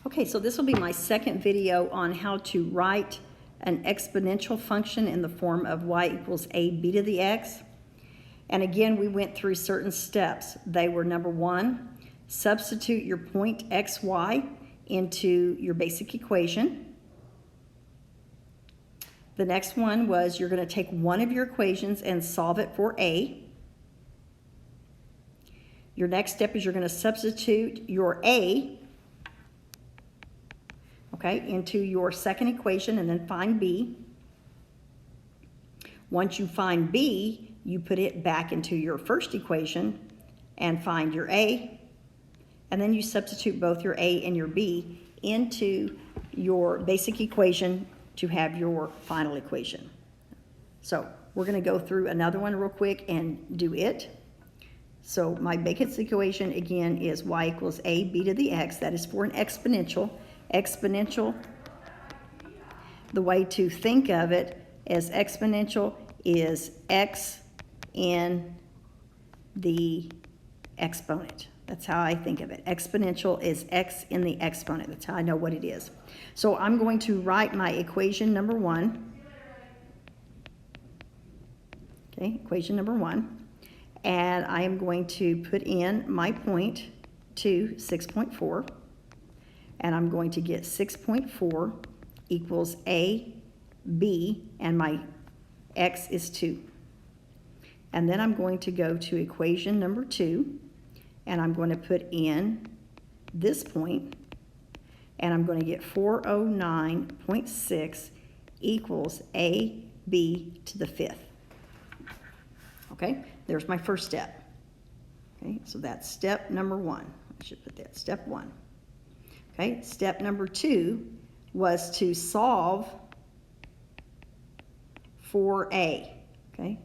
Okay, so this will be my second video on how to write an exponential function in the form of y equals ab to the x. And again, we went through certain steps. They were: number one, substitute your point xy into your basic equation. The next one was you're going to take one of your equations and solve it for a. Your next step is you're going to substitute your a, okay, into your second equation and then find b. Once you find b, you put it back into your first equation and find your a, and then you substitute both your a and your b into your basic equation to have your final equation. So we're going to go through another one real quick and do it. So my basic equation again is y equals ab to the x. That is for an exponential. Exponential, the way to think of it as exponential is x in the exponent. That's how I think of it. Exponential is x in the exponent. That's how I know what it is. So I'm going to write my equation number one. Okay, equation number one. And I am going to put in my point to 6.4. And I'm going to get 6.4 equals a, b, and my x is 2. And then I'm going to go to equation number 2, and I'm going to put in this point, and I'm going to get 409.6 equals a, b to the 5th. Okay, there's my first step. Okay, so that's step number one. I should put that, step one. Okay, step number two was to solve for a. Okay,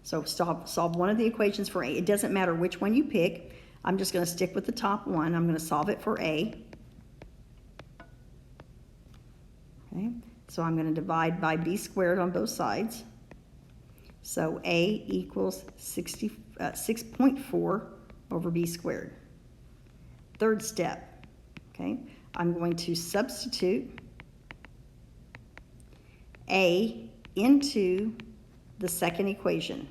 so solve one of the equations for a. It doesn't matter which one you pick. I'm just going to stick with the top one. I'm going to solve it for a. Okay, so I'm going to divide by b squared on both sides. So a equals 6.4 over b squared. Third step, okay, I'm going to substitute a into the second equation.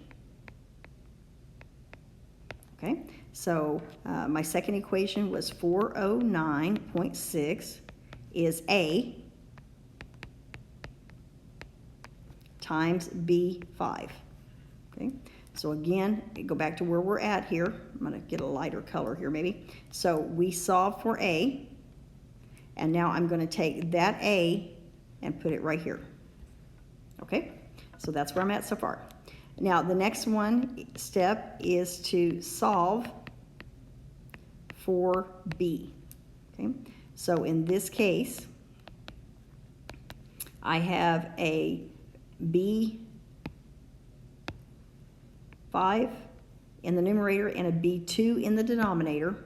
Okay, so my second equation was 409.6 is a times b5. Okay, so again, go back to where we're at here. I'm going to get a lighter color here maybe. So we solved for a, and now I'm going to take that a and put it right here. Okay, so that's where I'm at so far. Now the next one step is to solve for b. Okay, so in this case, I have a b5 in the numerator and a b2 in the denominator.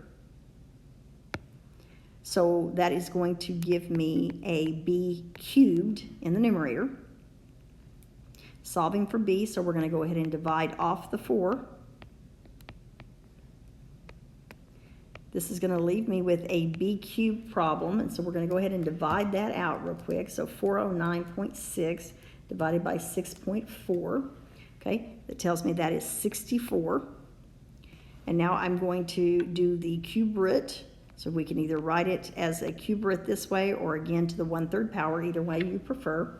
So that is going to give me a b cubed in the numerator. Solving for b, so we're going to go ahead and divide off the 4. This is going to leave me with a b cubed problem, and so we're going to go ahead and divide that out real quick. So 409.6 divided by 6.4, okay, that tells me that is 64. And now I'm going to do the cube root, so we can either write it as a cube root this way or again to the 1/3 power, either way you prefer.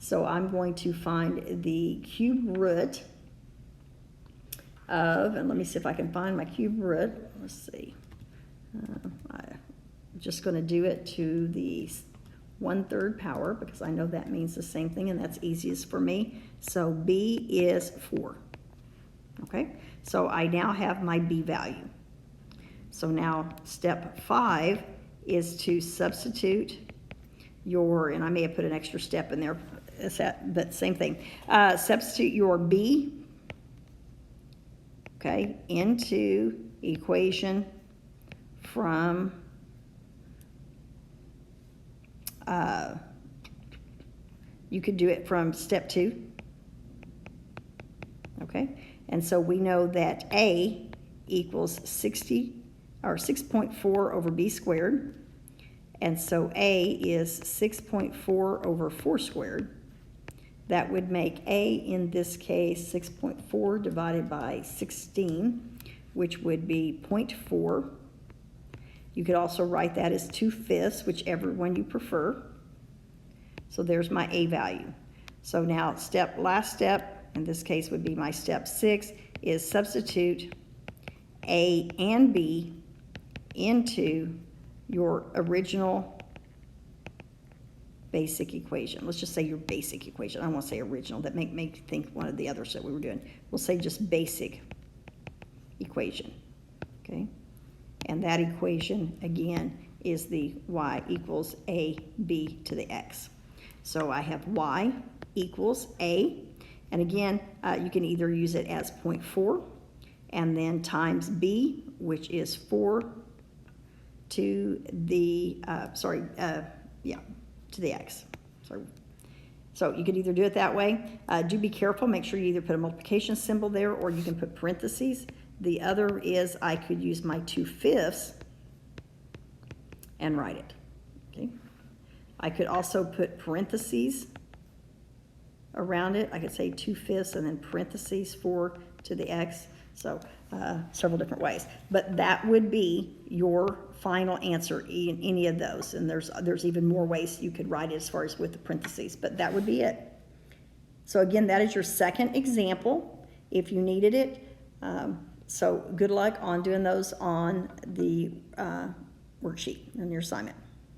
So I'm going to find the cube root of, and let me see if I can find my cube root. Let's see. I'm just going to do it to the 1/3 power because I know that means the same thing and that's easiest for me. So b is 4. Okay, so I now have my b value. So now step 5 is to substitute your, and I may have put an extra step in there, but same thing. Substitute your b, okay, into equation from you could do it from step 2. Okay, and so we know that a equals 6.4 over b squared. And so A is 6.4 over 4 squared. That would make A, in this case, 6.4 divided by 16, which would be 0.4. You could also write that as 2/5, whichever one you prefer. So there's my A value. So now last step, in this case would be my step 6, is substitute A and B into your original basic equation. Let's just say your basic equation. I don't want to say original. That make you think one of the others that we were doing. We'll say just basic equation, okay? And that equation, again, is the y equals ab to the x. So I have y equals a, and again, you can either use it as 0.4 and then times b, which is 4 to the, to the x. Sorry. So you could either do it that way. Do be careful. Make sure you either put a multiplication symbol there or you can put parentheses. The other is I could use my 2/5 and write it. Okay. I could also put parentheses around it. I could say 2/5 and then parentheses 4 to the x. So several different ways. But that would be your final answer in any of those. And there's even more ways you could write it as far as with the parentheses. But that would be it. So again, that is your second example if you needed it. So good luck on doing those on the worksheet and your assignment.